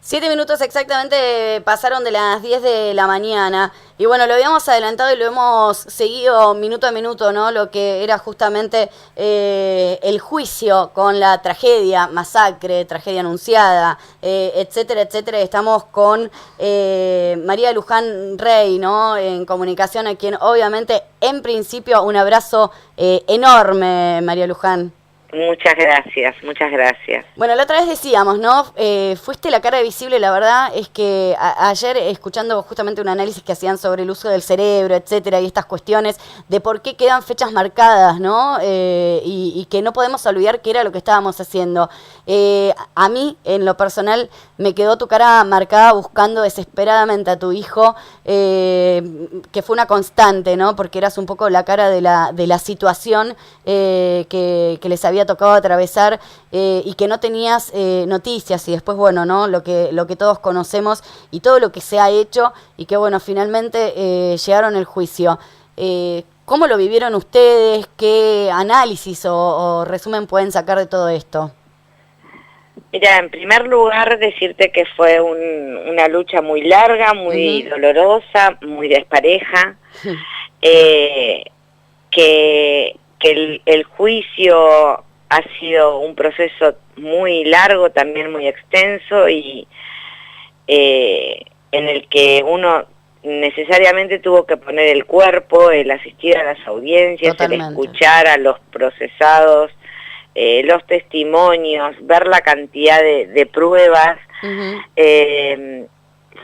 7 minutos exactamente pasaron de las 10 de la mañana y bueno, lo habíamos adelantado y lo hemos seguido minuto a minuto, ¿no? Lo que era justamente el juicio con la tragedia, masacre, tragedia anunciada, etcétera, etcétera. Estamos con María Luján Rey, ¿no? En comunicación, a quien obviamente, en principio, un abrazo enorme, María Luján. Muchas gracias, muchas gracias. Bueno, la otra vez decíamos, ¿no? Fuiste la cara visible, la verdad es que ayer, escuchando justamente un análisis que hacían sobre el uso del cerebro, etcétera, y estas cuestiones de por qué quedan fechas marcadas, ¿no? Y que no podemos olvidar qué era lo que estábamos haciendo. A mí, en lo personal, me quedó tu cara marcada buscando desesperadamente a tu hijo, que fue una constante, ¿no? Porque eras un poco la cara de la situación que les había tocado atravesar y que no tenías noticias, y después, bueno, ¿no? Lo que todos conocemos y todo lo que se ha hecho y que, bueno, finalmente llegaron al juicio. ¿Cómo lo vivieron ustedes? ¿Qué análisis o resumen pueden sacar de todo esto? Mira, en primer lugar decirte que fue una lucha muy larga, muy dolorosa, muy despareja, que el juicio ha sido un proceso muy largo, también muy extenso, y en el que uno necesariamente tuvo que poner el cuerpo, el asistir a las audiencias, Totalmente. el escuchar a los procesados, los testimonios, ver la cantidad de pruebas.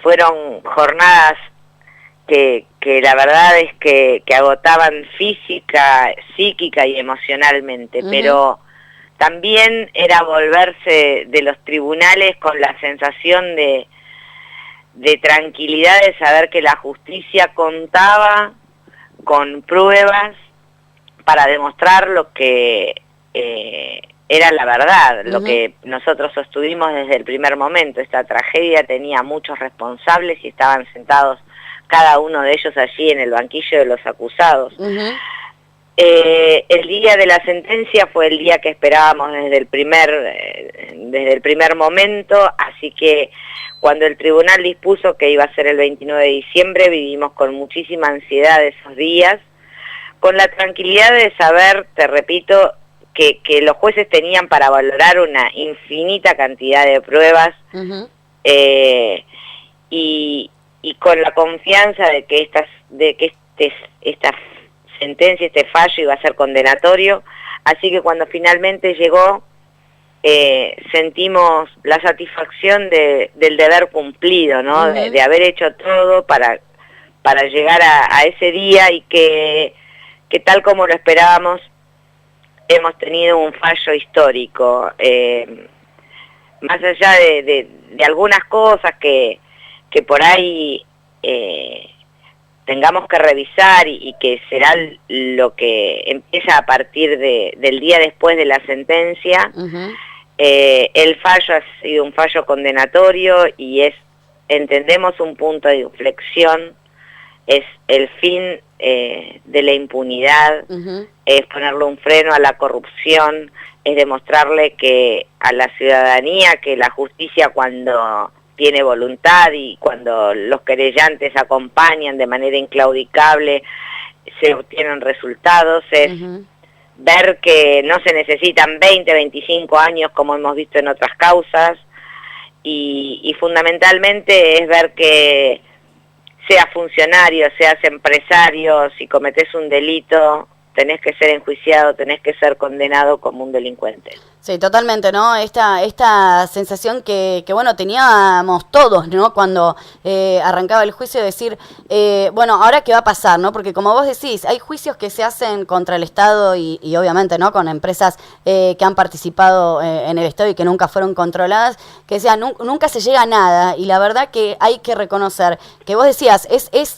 Fueron jornadas que la verdad es que agotaban física, psíquica y emocionalmente, pero también era volverse de los tribunales con la sensación de tranquilidad, de saber que la justicia contaba con pruebas para demostrar lo que era la verdad, lo que nosotros sostuvimos desde el primer momento. Esta tragedia tenía muchos responsables y estaban sentados cada uno de ellos allí en el banquillo de los acusados. El día de la sentencia fue el día que esperábamos desde el primer momento, así que cuando el tribunal dispuso que iba a ser el 29 de diciembre, vivimos con muchísima ansiedad esos días, con la tranquilidad de saber, te repito, que los jueces tenían para valorar una infinita cantidad de pruebas, y con la confianza de que esta sentencia, este fallo iba a ser condenatorio. Así que cuando finalmente llegó, sentimos la satisfacción del deber cumplido, ¿no? De haber hecho todo para llegar a ese día, y que tal como lo esperábamos, hemos tenido un fallo histórico. Más allá de algunas cosas que por ahí tengamos que revisar y que será lo que empieza a partir del día después de la sentencia, el fallo ha sido un fallo condenatorio y entendemos, un punto de inflexión, es el fin de la impunidad, es ponerle un freno a la corrupción, es demostrarle que a la ciudadanía que la justicia, cuando tiene voluntad y cuando los querellantes acompañan de manera inclaudicable, se obtienen resultados. Es ver que no se necesitan 20, 25 años como hemos visto en otras causas, y fundamentalmente es ver que seas funcionario, seas empresario, si cometés un delito, tenés que ser enjuiciado, tenés que ser condenado como un delincuente. Sí, totalmente, ¿no? Esta sensación que bueno, teníamos todos, ¿no? Cuando arrancaba el juicio, de decir, bueno, ¿ahora qué va a pasar, no? Porque como vos decís, hay juicios que se hacen contra el Estado y obviamente, ¿no? Con empresas que han participado en el Estado y que nunca fueron controladas, que decían, nunca se llega a nada, y la verdad que hay que reconocer que vos decías,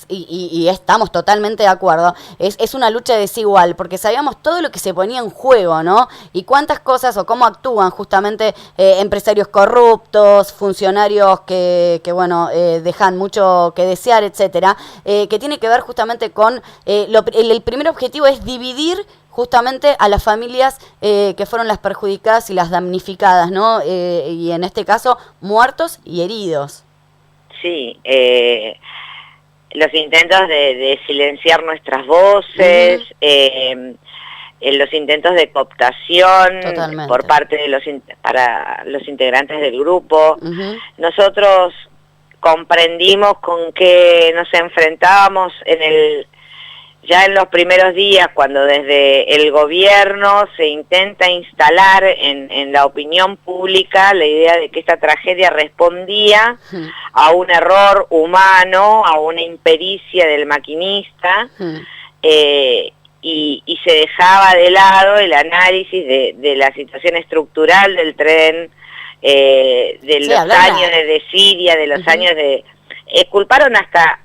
y estamos totalmente de acuerdo, es una lucha desigual, porque sabíamos todo lo que se ponía en juego, ¿no? Y cuántas cosas, o cómo actúan justamente empresarios corruptos, funcionarios que bueno, dejan mucho que desear, etcétera, que tiene que ver justamente con el primer objetivo es dividir justamente a las familias que fueron las perjudicadas y las damnificadas, ¿no? Y en este caso, muertos y heridos. Sí, los intentos de silenciar nuestras voces, los intentos de cooptación por parte de para los integrantes del grupo. Nosotros comprendimos con qué nos enfrentábamos ya en los primeros días, cuando desde el gobierno se intenta instalar en la opinión pública la idea de que esta tragedia respondía a un error humano, a una impericia del maquinista, y se dejaba de lado el análisis de la situación estructural del tren, de los años de desidia, de los años de... culparon hasta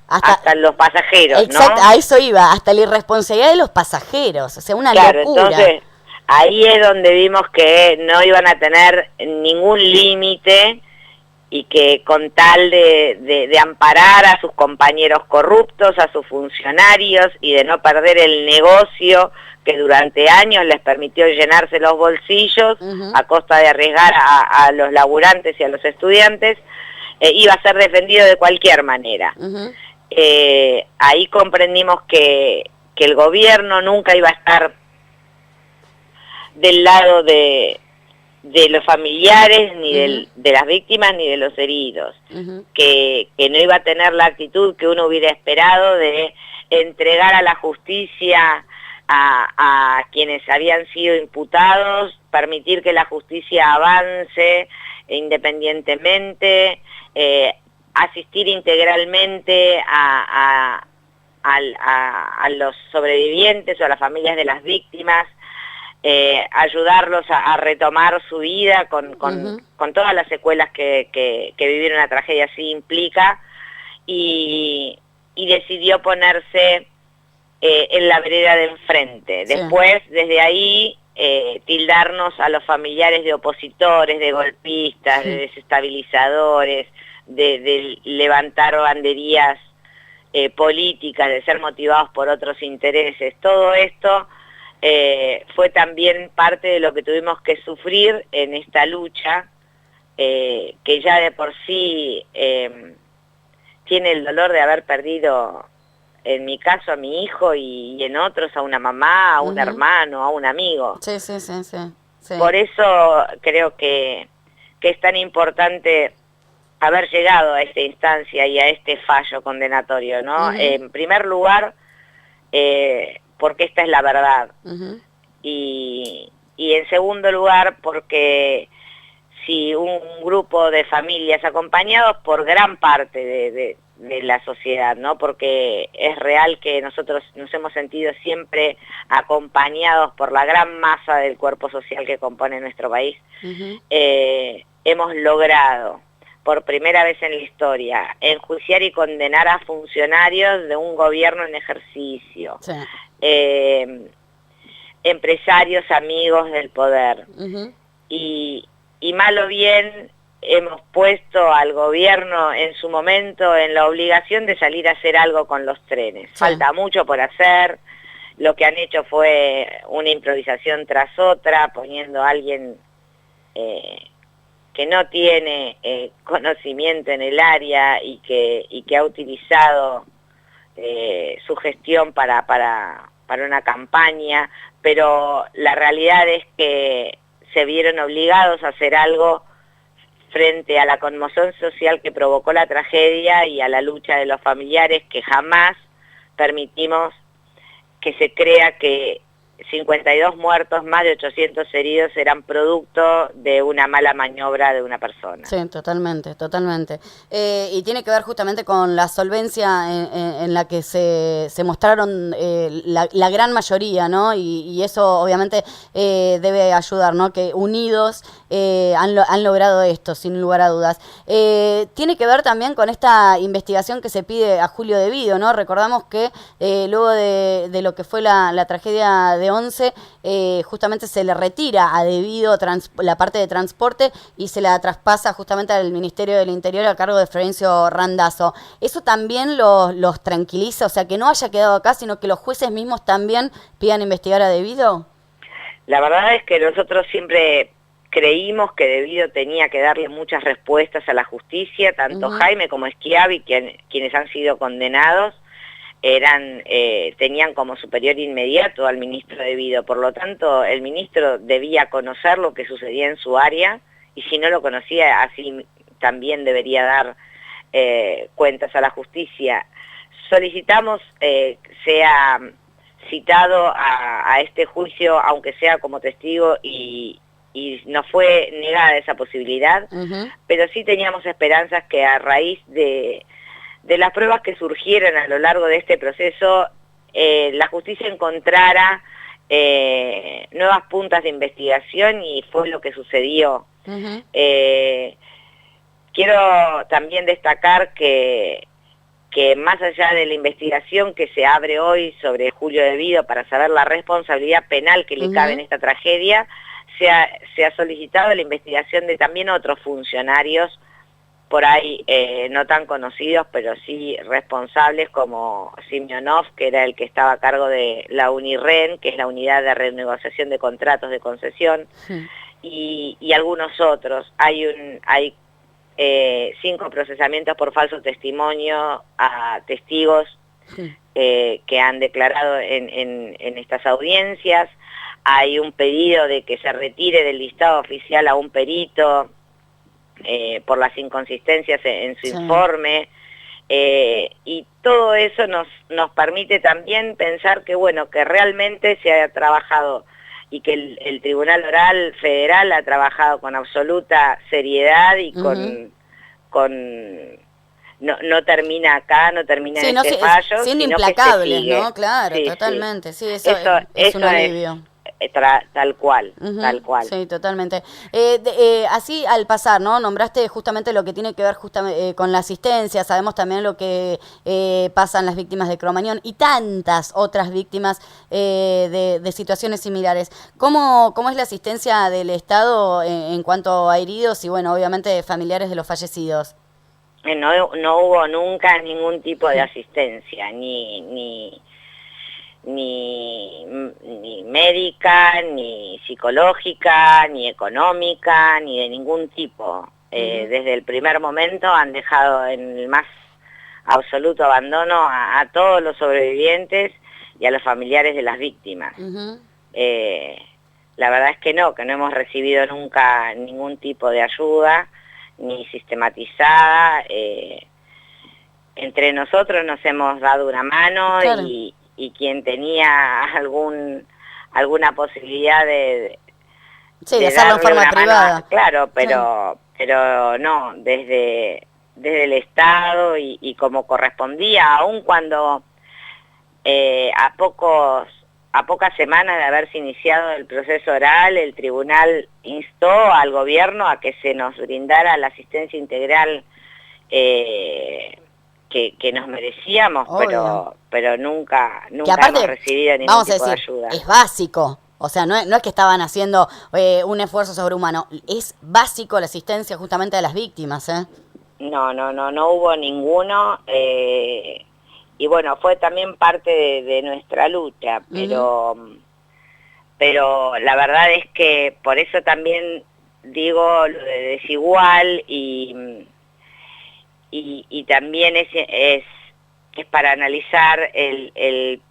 los pasajeros, exacto, ¿no? A eso iba, hasta la irresponsabilidad de los pasajeros, o sea, una locura. Entonces, ahí es donde vimos que no iban a tener ningún límite y que con tal de amparar a sus compañeros corruptos, a sus funcionarios y de no perder el negocio que durante años les permitió llenarse los bolsillos a costa de arriesgar a los laburantes y a los estudiantes, iba a ser defendido de cualquier manera. Ahí comprendimos que el gobierno nunca iba a estar del lado de los familiares, ni de las víctimas, ni de los heridos, que no iba a tener la actitud que uno hubiera esperado de entregar a la justicia a quienes habían sido imputados, permitir que la justicia avance independientemente, asistir integralmente a los sobrevivientes o a las familias de las víctimas, ayudarlos a retomar su vida con todas las secuelas que vivir una tragedia así implica, y decidió ponerse en la vereda de enfrente. Sí. Después, desde ahí, tildarnos a los familiares de opositores, de golpistas, de desestabilizadores, de levantar banderías políticas, de ser motivados por otros intereses. Todo esto fue también parte de lo que tuvimos que sufrir en esta lucha, que ya de por sí tiene el dolor de haber perdido, en mi caso, a mi hijo, y en otros a una mamá, a un hermano, a un amigo. Sí. Por eso creo que es tan importante haber llegado a esta instancia y a este fallo condenatorio, ¿no? En primer lugar, porque esta es la verdad. Y en segundo lugar, porque si un grupo de familias acompañados por gran parte de la sociedad, ¿no? Porque es real que nosotros nos hemos sentido siempre acompañados por la gran masa del cuerpo social que compone nuestro país. Hemos logrado, por primera vez en la historia, enjuiciar y condenar a funcionarios de un gobierno en ejercicio, empresarios amigos del poder, y mal o bien hemos puesto al gobierno en su momento en la obligación de salir a hacer algo con los trenes. Falta mucho por hacer. Lo que han hecho fue una improvisación tras otra, poniendo a alguien que no tiene conocimiento en el área y que ha utilizado su gestión para una campaña, pero la realidad es que se vieron obligados a hacer algo frente a la conmoción social que provocó la tragedia y a la lucha de los familiares, que jamás permitimos que se crea que 52 muertos, más de 800 heridos eran producto de una mala maniobra de una persona. Sí, totalmente. Y tiene que ver justamente con la solvencia en la que se mostraron la gran mayoría, ¿no? Y eso obviamente debe ayudar, ¿no? Que unidos han logrado esto, sin lugar a dudas. Tiene que ver también con esta investigación que se pide a Julio Devido, ¿no? Recordamos que luego de lo que fue la tragedia de ONCE, justamente se le retira a Devido la parte de transporte y se la traspasa justamente al Ministerio del Interior a cargo de Florencio Randazzo. ¿Eso también los tranquiliza? O sea, que no haya quedado acá, sino que los jueces mismos también pidan investigar a Devido. La verdad es que nosotros siempre creímos que Devido tenía que darle muchas respuestas a la justicia, tanto Jaime como Schiavi, quienes han sido condenados, tenían como superior inmediato al ministro Devido. Por lo tanto, el ministro debía conocer lo que sucedía en su área, y si no lo conocía, así también debería dar cuentas a la justicia. Solicitamos sea citado a este juicio, aunque sea como testigo, y nos fue negada esa posibilidad, pero sí teníamos esperanzas que a raíz de las pruebas que surgieron a lo largo de este proceso, la justicia encontrara nuevas puntas de investigación, y fue lo que sucedió. Quiero también destacar que más allá de la investigación que se abre hoy sobre Julio Devido para saber la responsabilidad penal que le cabe en esta tragedia, se ha solicitado la investigación de también otros funcionarios, por ahí no tan conocidos, pero sí responsables, como Simionov, que era el que estaba a cargo de la UNIREN, que es la unidad de renegociación de contratos de concesión, y algunos otros. Hay 5 procesamientos por falso testimonio a testigos que han declarado en estas audiencias. Hay un pedido de que se retire del listado oficial a un perito por las inconsistencias en su informe, y todo eso nos permite también pensar que, bueno, que realmente se ha trabajado, y que el Tribunal Oral Federal ha trabajado con absoluta seriedad y no termina acá, no termina en este fallo, siendo sino implacables, que se sigue. ¿no? Claro, Sí, totalmente. Sí, eso es un alivio. Tal cual. Sí, totalmente. Así al pasar, ¿no? Nombraste justamente lo que tiene que ver justamente con la asistencia, sabemos también lo que pasan las víctimas de Cromañón y tantas otras víctimas de situaciones similares. ¿Cómo es la asistencia del Estado en cuanto a heridos y, bueno, obviamente familiares de los fallecidos? No hubo nunca ningún tipo de asistencia, ni médica, ni psicológica, ni económica, ni de ningún tipo. Desde el primer momento han dejado en el más absoluto abandono a todos los sobrevivientes y a los familiares de las víctimas. La verdad es que no hemos recibido nunca ningún tipo de ayuda, ni sistematizada. Entre nosotros nos hemos dado una mano, claro. Y quien tenía alguna posibilidad de hacerlo en forma privada. Claro, pero no, desde el Estado y como correspondía, aun cuando a pocas semanas de haberse iniciado el proceso oral, el tribunal instó al gobierno a que se nos brindara la asistencia integral que nos merecíamos, pero nunca aparte, hemos recibido ningún tipo de ayuda. Es básico, o sea, no es que estaban haciendo un esfuerzo sobrehumano, es básico la asistencia justamente de las víctimas, No hubo ninguno, y bueno, fue también parte de nuestra lucha, pero la verdad es que por eso también digo lo de desigual, y también es para analizar el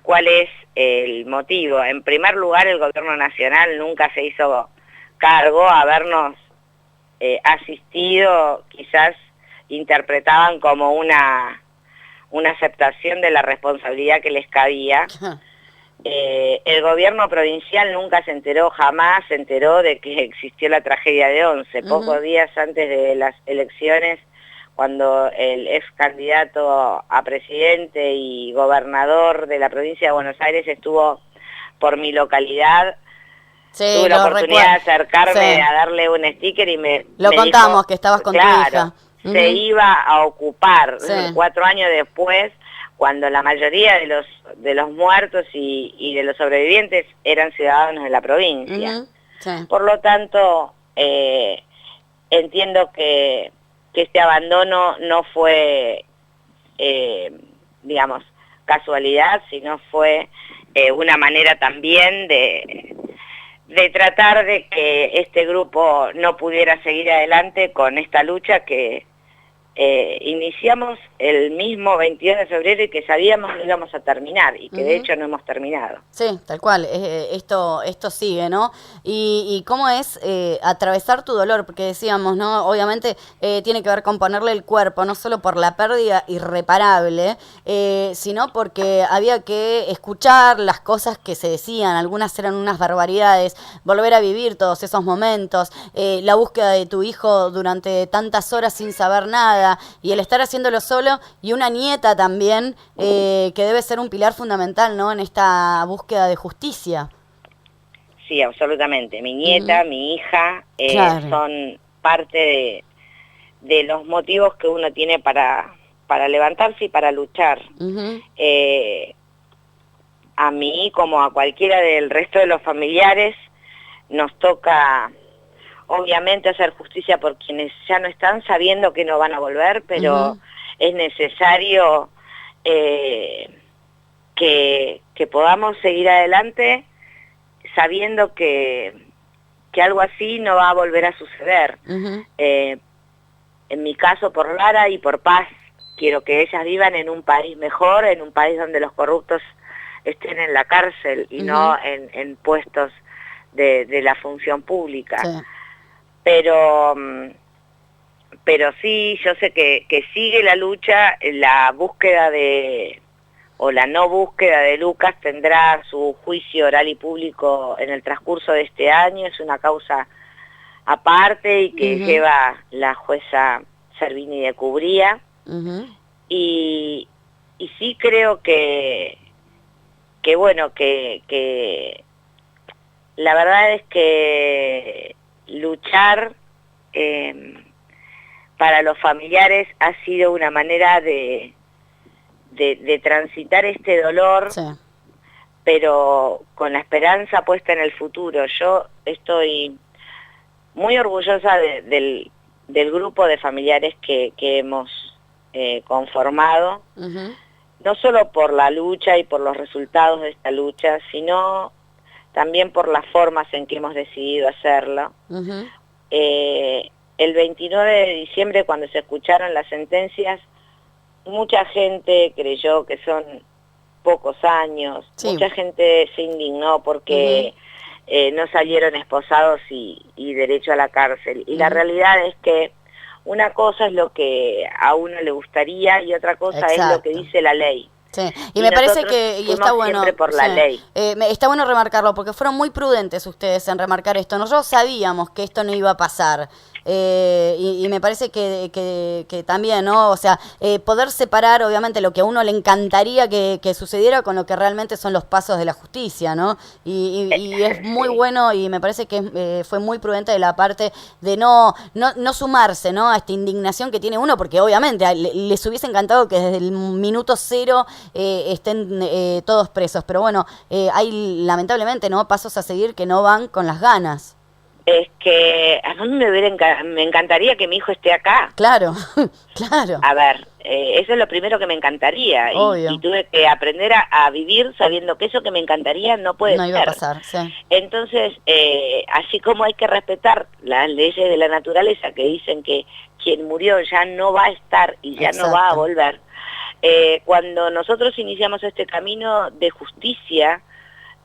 cuál es el motivo. En primer lugar, el gobierno nacional nunca se hizo cargo, habernos asistido, quizás interpretaban como una aceptación de la responsabilidad que les cabía. El gobierno provincial nunca jamás se enteró de que existió la tragedia de Once. Pocos días antes de las elecciones, cuando el ex candidato a presidente y gobernador de la provincia de Buenos Aires estuvo por mi localidad, tuve la oportunidad de acercarme, a darle un sticker y me contamos, dijo, que estabas con tu hija. Se iba a ocupar 4 años después, cuando la mayoría de los muertos y de los sobrevivientes eran ciudadanos de la provincia. Sí. Por lo tanto, entiendo que este abandono no fue, digamos, casualidad, sino fue una manera también de tratar de que este grupo no pudiera seguir adelante con esta lucha que iniciamos el mismo 22 de febrero y que sabíamos que íbamos a terminar y que de hecho no hemos terminado. Sí, tal cual, esto sigue, ¿no? Y cómo es atravesar tu dolor, porque decíamos, ¿no? Obviamente tiene que ver con ponerle el cuerpo, no solo por la pérdida irreparable, sino porque había que escuchar las cosas que se decían, algunas eran unas barbaridades, volver a vivir todos esos momentos, la búsqueda de tu hijo durante tantas horas sin saber nada, y el estar haciéndolo solo, y una nieta también, que debe ser un pilar fundamental, ¿no? En esta búsqueda de justicia. Sí, absolutamente. Mi nieta, mi hija, Claro. son parte de los motivos que uno tiene para levantarse y para luchar. A mí, como a cualquiera del resto de los familiares, nos toca obviamente hacer justicia por quienes ya no están, sabiendo que no van a volver, pero es necesario que podamos seguir adelante sabiendo que algo así no va a volver a suceder. En mi caso, por Lara y por Paz, quiero que ellas vivan en un país mejor, en un país donde los corruptos estén en la cárcel y no en puestos de la función pública. Sí. Pero sí, yo sé que sigue la lucha, la búsqueda o la no búsqueda de Lucas tendrá su juicio oral y público en el transcurso de este año, es una causa aparte y que lleva la jueza Servini de Cubría, y sí creo que bueno, que la verdad es que luchar para los familiares ha sido una manera de transitar este dolor, pero con la esperanza puesta en el futuro. Yo estoy muy orgullosa del grupo de familiares que hemos conformado, no solo por la lucha y por los resultados de esta lucha, sino también por las formas en que hemos decidido hacerlo. El 29 de diciembre, cuando se escucharon las sentencias, mucha gente creyó que son pocos años, mucha gente se indignó porque no salieron esposados y derecho a la cárcel. Y la realidad es que una cosa es lo que a uno le gustaría y otra cosa es lo que dice la ley. Sí, y me parece que y está bueno, por la ley. Está bueno remarcarlo, porque fueron muy prudentes ustedes en remarcar esto. Nosotros sabíamos que esto no iba a pasar. Y me parece que también, ¿no? O sea, poder separar, obviamente, lo que a uno le encantaría que sucediera con lo que realmente son los pasos de la justicia, ¿no? Y es muy bueno, y me parece que fue muy prudente de la parte de no sumarse, ¿no? A esta indignación que tiene uno, porque obviamente les hubiese encantado que desde el minuto cero estén todos presos. Pero bueno, hay lamentablemente, ¿no? Pasos a seguir que no van con las ganas. Es que a mí me encantaría que mi hijo esté acá. Claro, claro. A ver, eso es lo primero que me encantaría. Y tuve que aprender a vivir sabiendo que eso que me encantaría no puede ser. No iba a pasar, sí. Entonces, así como hay que respetar las leyes de la naturaleza que dicen que quien murió ya no va a estar y ya no va a volver, cuando nosotros iniciamos este camino de justicia,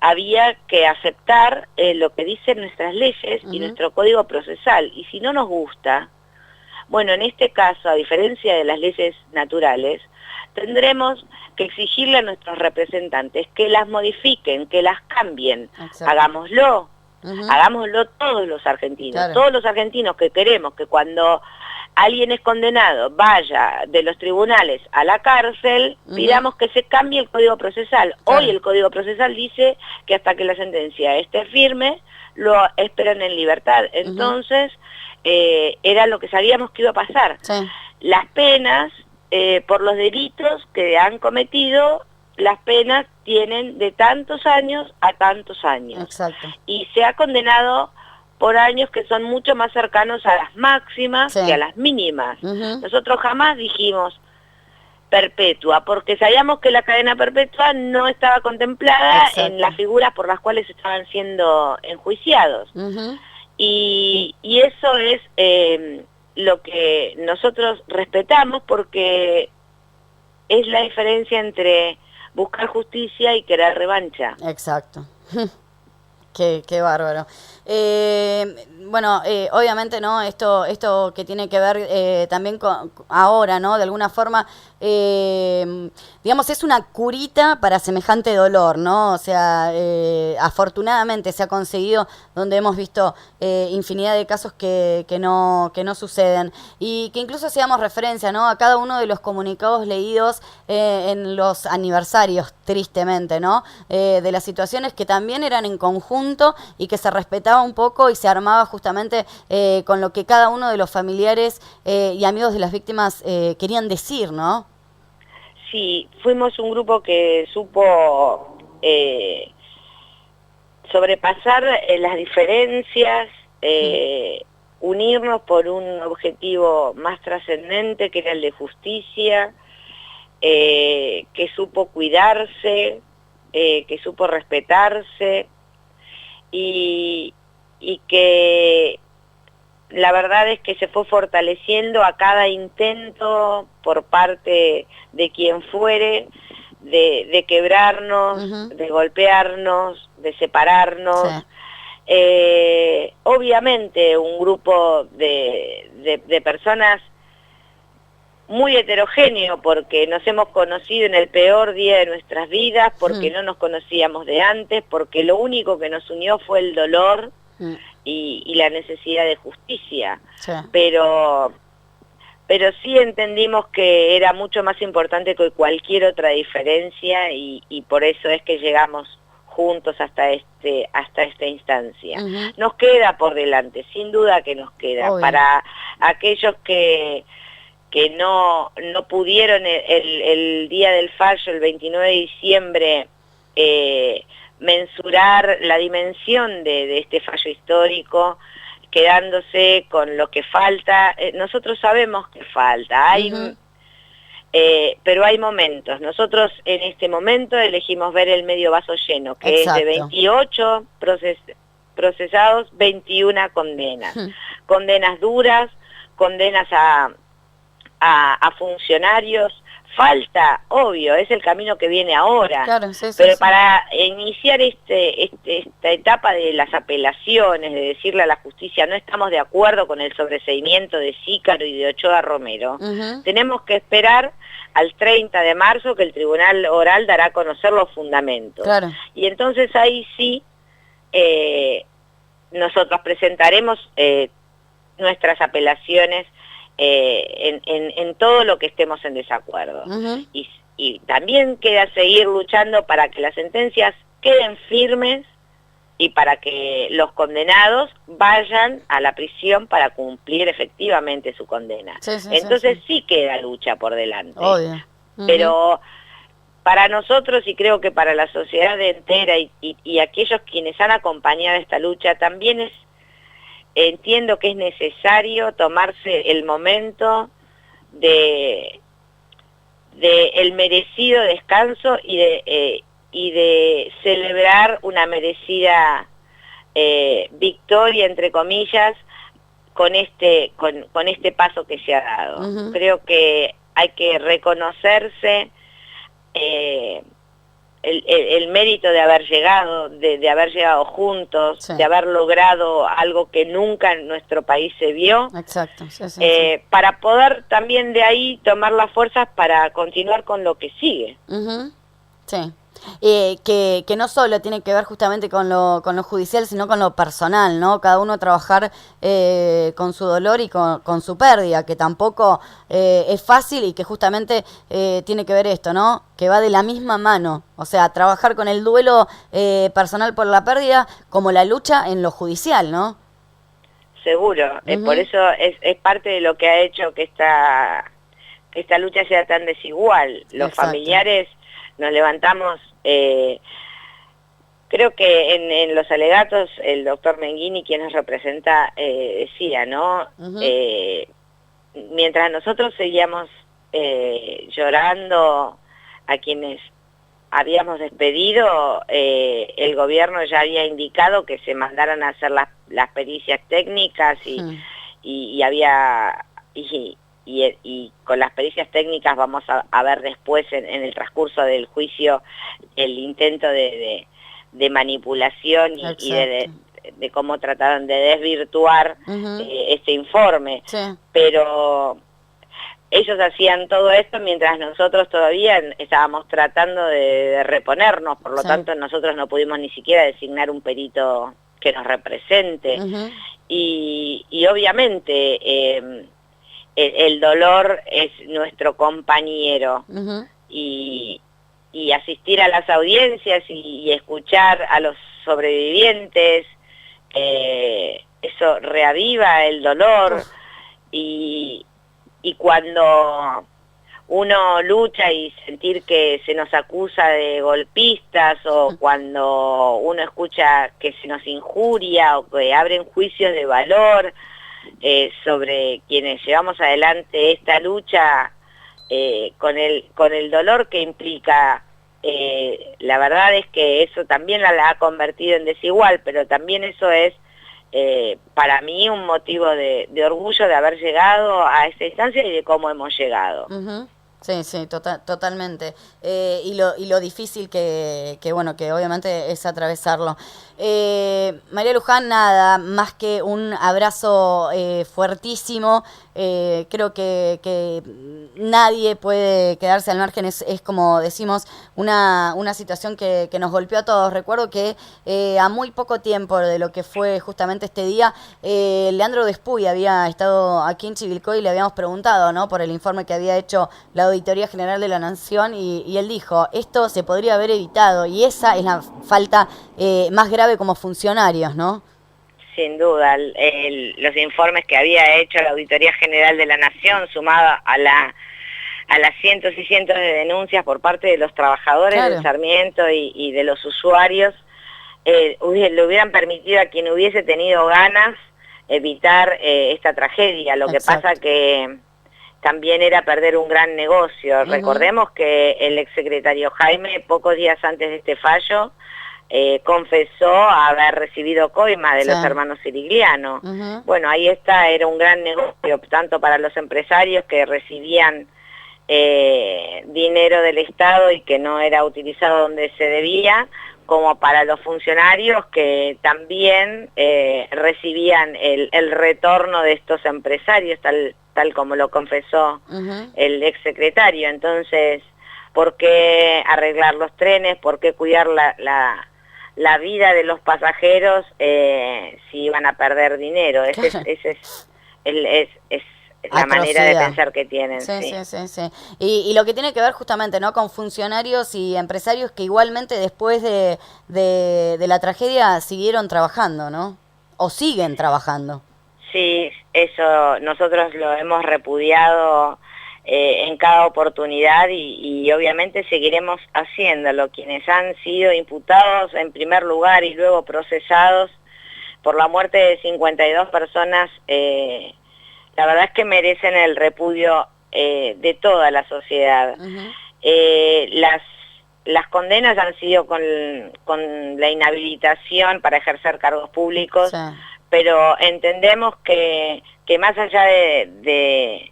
había que aceptar lo que dicen nuestras leyes y nuestro código procesal. Y si no nos gusta, bueno, en este caso, a diferencia de las leyes naturales, tendremos que exigirle a nuestros representantes que las modifiquen, que las cambien. Hagámoslo. Hagámoslo todos los argentinos. Claro. Todos los argentinos que queremos que cuando alguien es condenado vaya de los tribunales a la cárcel, pidamos que se cambie el Código Procesal. Claro. Hoy el Código Procesal dice que hasta que la sentencia esté firme, lo esperan en libertad. Entonces, era lo que sabíamos que iba a pasar. Las penas por los delitos que han cometido, las penas tienen de tantos años a tantos años. Exacto. Y se ha condenado por años que son mucho más cercanos a las máximas que a las mínimas. Nosotros jamás dijimos perpetua, porque sabíamos que la cadena perpetua no estaba contemplada en las figuras por las cuales estaban siendo enjuiciados. Y eso es lo que nosotros respetamos, porque es la diferencia entre buscar justicia y querer revancha. Exacto. Qué bárbaro. Bueno, obviamente, ¿no? Esto que tiene que ver también con ahora, ¿no? De alguna forma, digamos, es una curita para semejante dolor, ¿no? O sea, afortunadamente se ha conseguido, donde hemos visto infinidad de casos que no suceden. Y que incluso hacíamos referencia, ¿no? A cada uno de los comunicados leídos en los aniversarios, tristemente, ¿no? De las situaciones que también eran en conjunto y que se respetaba un poco y se armaba justamente con lo que cada uno de los familiares y amigos de las víctimas querían decir, ¿no? Sí, fuimos un grupo que supo sobrepasar las diferencias, unirnos por un objetivo más trascendente, que era el de justicia, que supo cuidarse, que supo respetarse, y que la verdad es que se fue fortaleciendo a cada intento por parte de quien fuere, de quebrarnos, de golpearnos, de separarnos. Obviamente un grupo de personas muy heterogéneo, porque nos hemos conocido en el peor día de nuestras vidas, porque no nos conocíamos de antes, porque lo único que nos unió fue el dolor y la necesidad de justicia. Pero sí entendimos que era mucho más importante que cualquier otra diferencia, y por eso es que llegamos juntos hasta esta instancia. Nos queda por delante, sin duda que nos queda. Obvio. Para aquellos que no pudieron el día del fallo, el 29 de diciembre, mensurar la dimensión de este fallo histórico, quedándose con lo que falta. Nosotros sabemos que falta, pero hay momentos. Nosotros en este momento elegimos ver el medio vaso lleno, que es de 28 procesados, 21 condenas. Condenas duras, condenas a funcionarios. Falta, obvio, es el camino que viene ahora, claro, pero para iniciar esta etapa de las apelaciones, de decirle a la justicia no estamos de acuerdo con el sobreseimiento de Sícaro y de Ochoa Romero, tenemos que esperar al 30 de marzo, que el Tribunal Oral dará a conocer los fundamentos. Claro. Y entonces ahí sí nosotros presentaremos nuestras apelaciones en todo lo que estemos en desacuerdo. Y también queda seguir luchando para que las sentencias queden firmes y para que los condenados vayan a la prisión para cumplir efectivamente su condena. Entonces sí queda lucha por delante. Pero para nosotros, y creo que para la sociedad entera y aquellos quienes han acompañado esta lucha, también entiendo que es necesario tomarse el momento de el merecido descanso y de celebrar una merecida victoria, entre comillas, con este paso que se ha dado. Creo que hay que reconocerse el mérito de haber llegado, de haber llegado juntos, de haber logrado algo que nunca en nuestro país se vio. Exacto. Para poder también de ahí tomar las fuerzas para continuar con lo que sigue. Sí. Que no solo tiene que ver justamente con lo judicial, sino con lo personal, ¿no? Cada uno trabajar con su dolor y con su pérdida, que tampoco es fácil, y que justamente tiene que ver esto, ¿no? Que va de la misma mano, o sea, trabajar con el duelo personal por la pérdida como la lucha en lo judicial, ¿no? Seguro, por eso es parte de lo que ha hecho que que esta lucha sea tan desigual. Los familiares nos levantamos, creo que en los alegatos el doctor Menghini, quien nos representa, decía, ¿no? Mientras nosotros seguíamos llorando a quienes habíamos despedido, el gobierno ya había indicado que se mandaran a hacer las pericias técnicas y con las pericias técnicas vamos a ver después en el transcurso del juicio el intento de manipulación y de cómo trataron de desvirtuar este informe. Pero ellos hacían todo esto mientras nosotros todavía estábamos tratando de reponernos, por lo tanto nosotros no pudimos ni siquiera designar un perito que nos represente. Y obviamente el dolor es nuestro compañero, y asistir a las audiencias y escuchar a los sobrevivientes, eso reaviva el dolor. Y cuando uno lucha y sentir que se nos acusa de golpistas, o cuando uno escucha que se nos injuria o que abren juicios de valor sobre quienes llevamos adelante esta lucha, con el dolor que implica, la verdad es que eso también la ha convertido en desigual, pero también eso es para mí un motivo de orgullo de haber llegado a esta instancia y de cómo hemos llegado. Sí, sí, totalmente. Y lo difícil que bueno, que obviamente es atravesarlo. María Luján, nada más que un abrazo fuertísimo. Creo que nadie puede quedarse al margen. Es como decimos, una situación que nos golpeó a todos. Recuerdo que a muy poco tiempo de lo que fue justamente este día, Leandro Despuy había estado aquí en Chivilcoy y le habíamos preguntado, ¿no?, por el informe que había hecho la Auditoría General de la Nación, y él dijo, esto se podría haber evitado, y esa es la falta más grave como funcionarios, ¿no? Sin duda, los informes que había hecho la Auditoría General de la Nación, sumada a las cientos y cientos de denuncias por parte de los trabajadores del Sarmiento y de los usuarios, le hubieran permitido a quien hubiese tenido ganas evitar esta tragedia. Lo que pasa que también era perder un gran negocio. Recordemos que el exsecretario Jaime, pocos días antes de este fallo, confesó haber recibido coima de los hermanos Sirigliano. Bueno, ahí está, era un gran negocio, tanto para los empresarios que recibían dinero del Estado y que no era utilizado donde se debía, como para los funcionarios que también recibían el retorno de estos empresarios, tal como lo confesó el exsecretario. Entonces, ¿por qué arreglar los trenes? ¿Por qué cuidar la vida de los pasajeros si iban a perder dinero? Esa es la manera de pensar que tienen. Sí. Y lo que tiene que ver justamente, ¿no?, con funcionarios y empresarios que igualmente después de la tragedia siguieron trabajando, ¿no? O siguen trabajando. Sí, eso nosotros lo hemos repudiado en cada oportunidad y obviamente seguiremos haciéndolo. Quienes han sido imputados en primer lugar y luego procesados por la muerte de 52 personas, la verdad es que merecen el repudio de toda la sociedad. Las condenas han sido con la inhabilitación para ejercer cargos públicos, pero entendemos que más allá de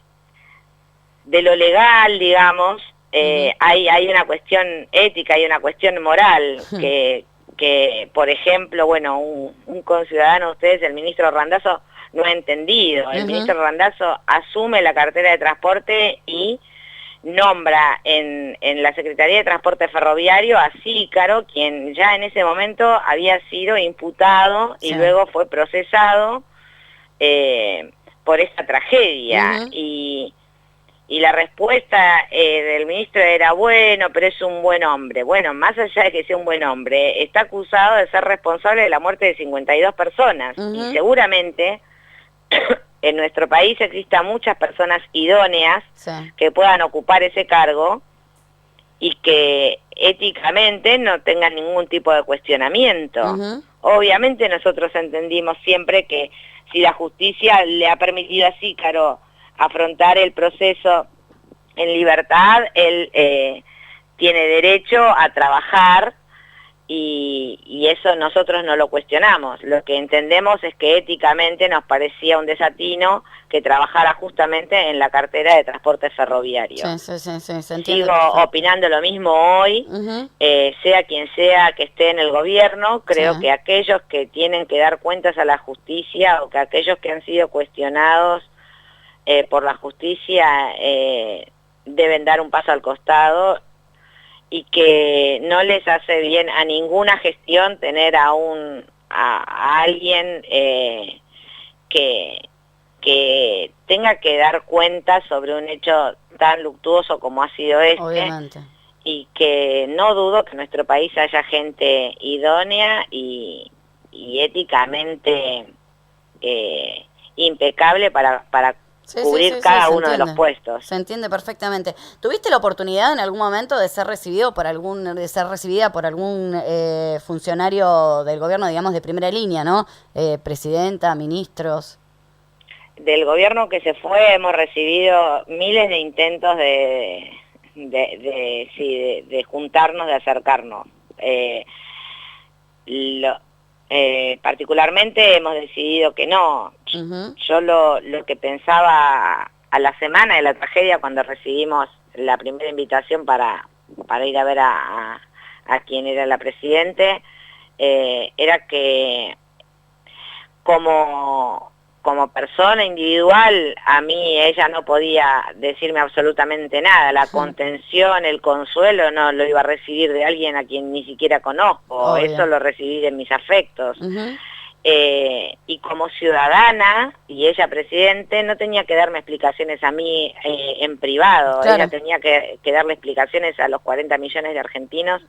lo legal, digamos, hay una cuestión ética, hay una cuestión moral, que por ejemplo, bueno, un conciudadano de ustedes, el ministro Randazzo, no ha entendido. El ministro Randazzo asume la cartera de transporte y nombra en la Secretaría de Transporte Ferroviario a Cícaro, quien ya en ese momento había sido imputado y luego fue procesado por esta tragedia. Y la respuesta del ministro era, bueno, pero es un buen hombre. Bueno, más allá de que sea un buen hombre, está acusado de ser responsable de la muerte de 52 personas. Y seguramente en nuestro país existan muchas personas idóneas sí, que puedan ocupar ese cargo y que éticamente no tengan ningún tipo de cuestionamiento. Obviamente nosotros entendimos siempre que si la justicia le ha permitido a Sícaro afrontar el proceso en libertad, él tiene derecho a trabajar y eso nosotros no lo cuestionamos. Lo que entendemos es que éticamente nos parecía un desatino que trabajara justamente en la cartera de transporte ferroviario. Sí, se entiende. Sigo opinando lo mismo hoy, sea quien sea que esté en el gobierno. Creo que aquellos que tienen que dar cuentas a la justicia o que aquellos que han sido cuestionados por la justicia deben dar un paso al costado y que no les hace bien a ninguna gestión tener a alguien que tenga que dar cuenta sobre un hecho tan luctuoso como ha sido este. Obviamente. Y que no dudo que en nuestro país haya gente idónea y éticamente impecable para cubrir cada uno de los puestos. Se entiende perfectamente. ¿Tuviste la oportunidad en algún momento de ser recibida por algún funcionario del gobierno, digamos, de primera línea, ¿no? Presidenta, ministros. Del gobierno que se fue hemos recibido miles de intentos de juntarnos, de acercarnos. Particularmente hemos decidido que no. Yo lo que pensaba a la semana de la tragedia, cuando recibimos la primera invitación para ir a ver a quien era la presidente, era que como persona individual, a mí ella no podía decirme absolutamente nada. La contención, el consuelo, no lo iba a recibir de alguien a quien ni siquiera conozco. Eso lo recibí de mis afectos. Y como ciudadana, y ella presidente, no tenía que darme explicaciones a mí en privado. Claro. Ella tenía que darle explicaciones a los 40 millones de argentinos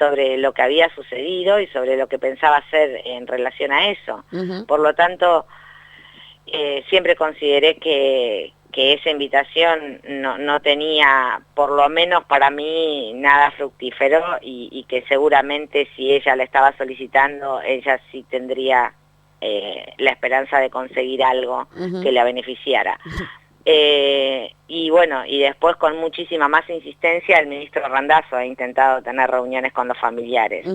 sobre lo que había sucedido y sobre lo que pensaba hacer en relación a eso. Por lo tanto, siempre consideré que esa invitación no tenía, por lo menos para mí, nada fructífero y que seguramente si ella la estaba solicitando, ella sí tendría la esperanza de conseguir algo que la beneficiara. Y bueno, y después con muchísima más insistencia el ministro Randazzo ha intentado tener reuniones con los familiares.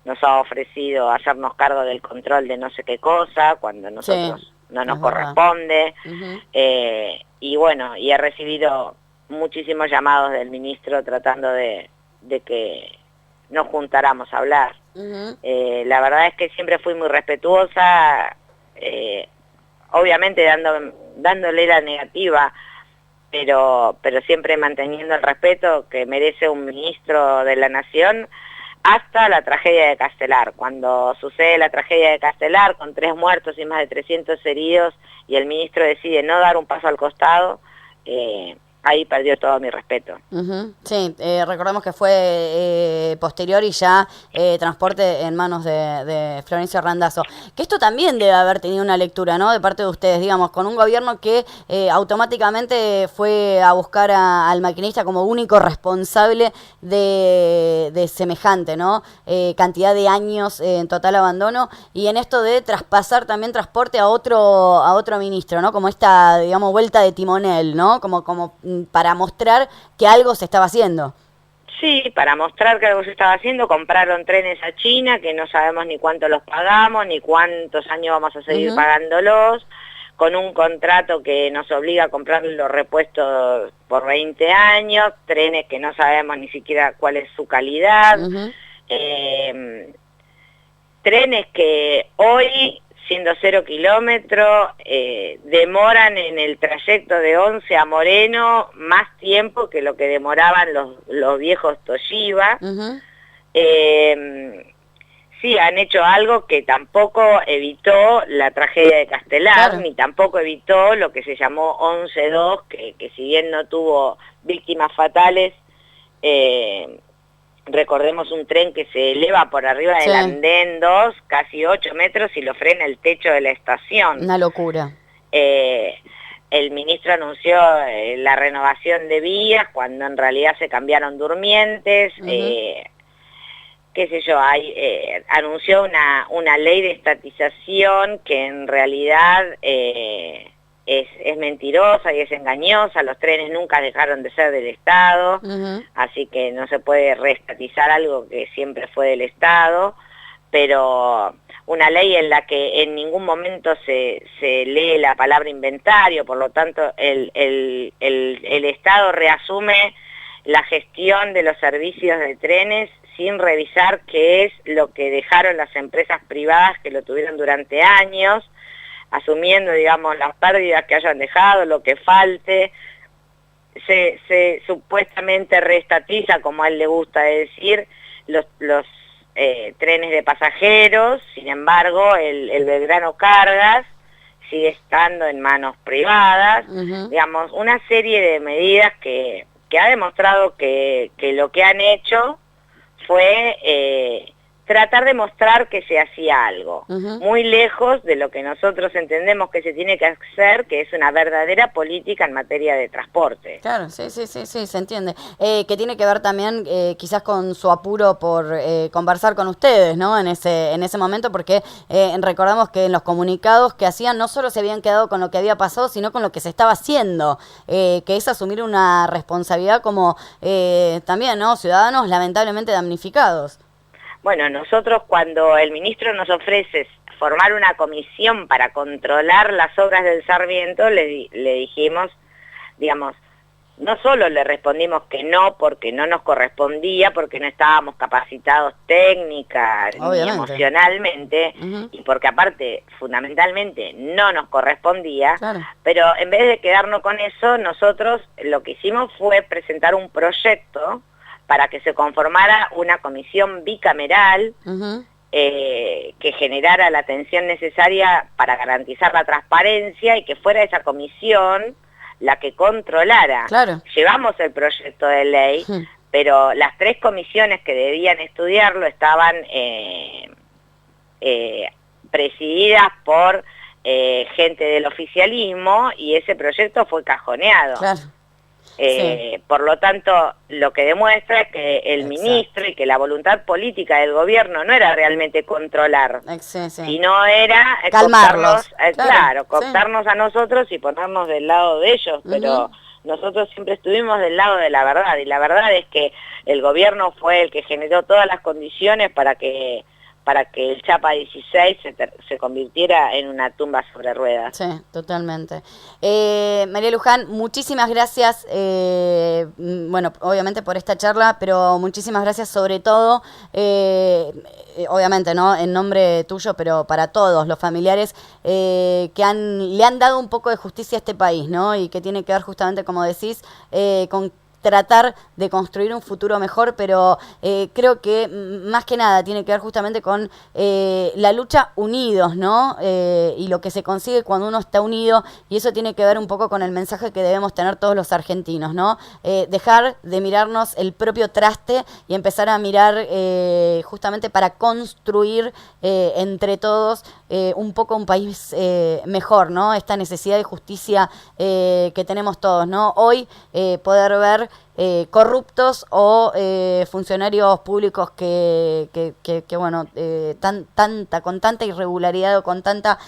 Nos ha ofrecido hacernos cargo del control de no sé qué cosa, cuando nosotros no nos corresponde. Y bueno, y he recibido muchísimos llamados del ministro tratando de que nos juntáramos a hablar. La verdad es que siempre fui muy respetuosa, obviamente dándole la negativa, pero siempre manteniendo el respeto que merece un ministro de la Nación, hasta la tragedia de Castelar. Cuando sucede la tragedia de Castelar, con 3 muertos y más de 300 heridos, y el ministro decide no dar un paso al costado, ahí perdió todo mi respeto. Sí, recordemos que fue posterior y ya transporte en manos de Florencio Randazzo. Que esto también debe haber tenido una lectura, ¿no?, de parte de ustedes, digamos, con un gobierno que automáticamente fue a buscar al maquinista como único responsable de semejante, ¿no?, cantidad de años en total abandono, y en esto de traspasar también transporte a otro ministro, ¿no?, como esta, digamos, vuelta de timonel, ¿no?, como para mostrar que algo se estaba haciendo. Sí, para mostrar que algo se estaba haciendo, compraron trenes a China, que no sabemos ni cuánto los pagamos, ni cuántos años vamos a seguir pagándolos, con un contrato que nos obliga a comprar los repuestos por 20 años, trenes que no sabemos ni siquiera cuál es su calidad, trenes que hoy, siendo 0 kilómetros, demoran en el trayecto de Once a Moreno más tiempo que lo que demoraban los viejos Toshiba. Sí, han hecho algo que tampoco evitó la tragedia de Castelar, ni tampoco evitó lo que se llamó 11-2, que si bien no tuvo víctimas fatales, recordemos un tren que se eleva por arriba del andén 2, casi 8 metros, y lo frena el techo de la estación. Una locura. el ministro anunció la renovación de vías cuando en realidad se cambiaron durmientes, qué sé yo, anunció una ley de estatización que en realidad es mentirosa y es engañosa. Los trenes nunca dejaron de ser del Estado, así que no se puede reestatizar algo que siempre fue del Estado, pero una ley en la que en ningún momento se lee la palabra inventario, por lo tanto el Estado reasume la gestión de los servicios de trenes sin revisar qué es lo que dejaron las empresas privadas que lo tuvieron durante años, asumiendo, digamos, las pérdidas que hayan dejado, lo que falte. Se supuestamente reestatiza, como a él le gusta decir, los trenes de pasajeros. Sin embargo, el Belgrano Cargas sigue estando en manos privadas. Digamos, una serie de medidas que ha demostrado que lo que han hecho fue tratar de mostrar que se hacía algo, muy lejos de lo que nosotros entendemos que se tiene que hacer, que es una verdadera política en materia de transporte. Claro, sí, se entiende. Que tiene que ver también quizás con su apuro por conversar con ustedes, ¿no? En ese momento, porque recordamos que en los comunicados que hacían no solo se habían quedado con lo que había pasado, sino con lo que se estaba haciendo, que es asumir una responsabilidad como también, ¿no? Ciudadanos lamentablemente damnificados. Bueno, nosotros cuando el ministro nos ofrece formar una comisión para controlar las obras del Sarmiento, le dijimos, digamos, no solo le respondimos que no, porque no nos correspondía, porque no estábamos capacitados técnica ni emocionalmente, y porque aparte, fundamentalmente, no nos correspondía, pero en vez de quedarnos con eso, nosotros lo que hicimos fue presentar un proyecto para que se conformara una comisión bicameral que generara la atención necesaria para garantizar la transparencia y que fuera esa comisión la que controlara. Llevamos el proyecto de ley, pero las 3 comisiones que debían estudiarlo estaban presididas por gente del oficialismo y ese proyecto fue cajoneado. Por lo tanto, lo que demuestra es que el ministro y que la voluntad política del gobierno no era realmente controlar, sino era calmarlos, cooptarnos a nosotros y ponernos del lado de ellos, pero nosotros siempre estuvimos del lado de la verdad, y la verdad es que el gobierno fue el que generó todas las condiciones para que el Chapa 16 se convirtiera en una tumba sobre ruedas. Sí, totalmente. María Luján, muchísimas gracias, bueno, obviamente por esta charla, pero muchísimas gracias sobre todo, obviamente, ¿no? En nombre tuyo, pero para todos los familiares que le han dado un poco de justicia a este país, ¿no? Y que tiene que ver justamente, como decís, con tratar de construir un futuro mejor, pero creo que más que nada tiene que ver justamente con la lucha unidos, ¿no? Y lo que se consigue cuando uno está unido, y eso tiene que ver un poco con el mensaje que debemos tener todos los argentinos, ¿no? Dejar de mirarnos el propio traste y empezar a mirar justamente para construir entre todos un poco un país mejor, ¿no? Esta necesidad de justicia que tenemos todos, ¿no? Hoy poder ver corruptos o funcionarios públicos que bueno, con tanta irregularidad o con tanta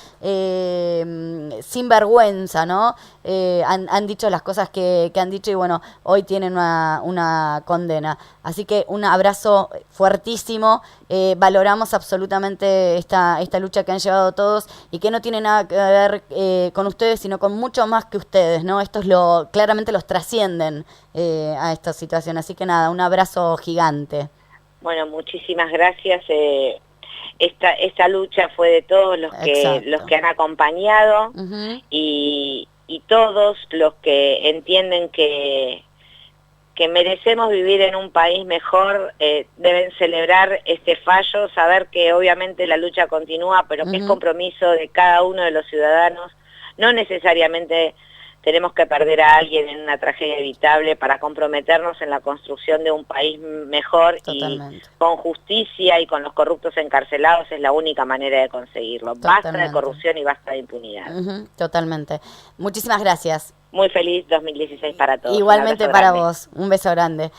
sinvergüenza, ¿no? Han dicho las cosas que han dicho y bueno, hoy tienen una condena. Así que un abrazo fuertísimo, valoramos absolutamente esta lucha que han llevado todos y que no tiene nada que ver con ustedes, sino con mucho más que ustedes, ¿no? Estos claramente los trascienden a esta situación. Así que nada, un abrazo gigante. Bueno, muchísimas gracias. Esta lucha fue de todos los que han acompañado y todos los que entienden que merecemos vivir en un país mejor deben celebrar este fallo, saber que obviamente la lucha continúa, pero que es compromiso de cada uno de los ciudadanos, no necesariamente tenemos que perder a alguien en una tragedia evitable para comprometernos en la construcción de un país mejor. Totalmente. Y con justicia y con los corruptos encarcelados es la única manera de conseguirlo. Totalmente. Basta de corrupción y basta de impunidad. Totalmente. Muchísimas gracias. Muy feliz 2016 para todos. Igualmente para vos. Un beso grande.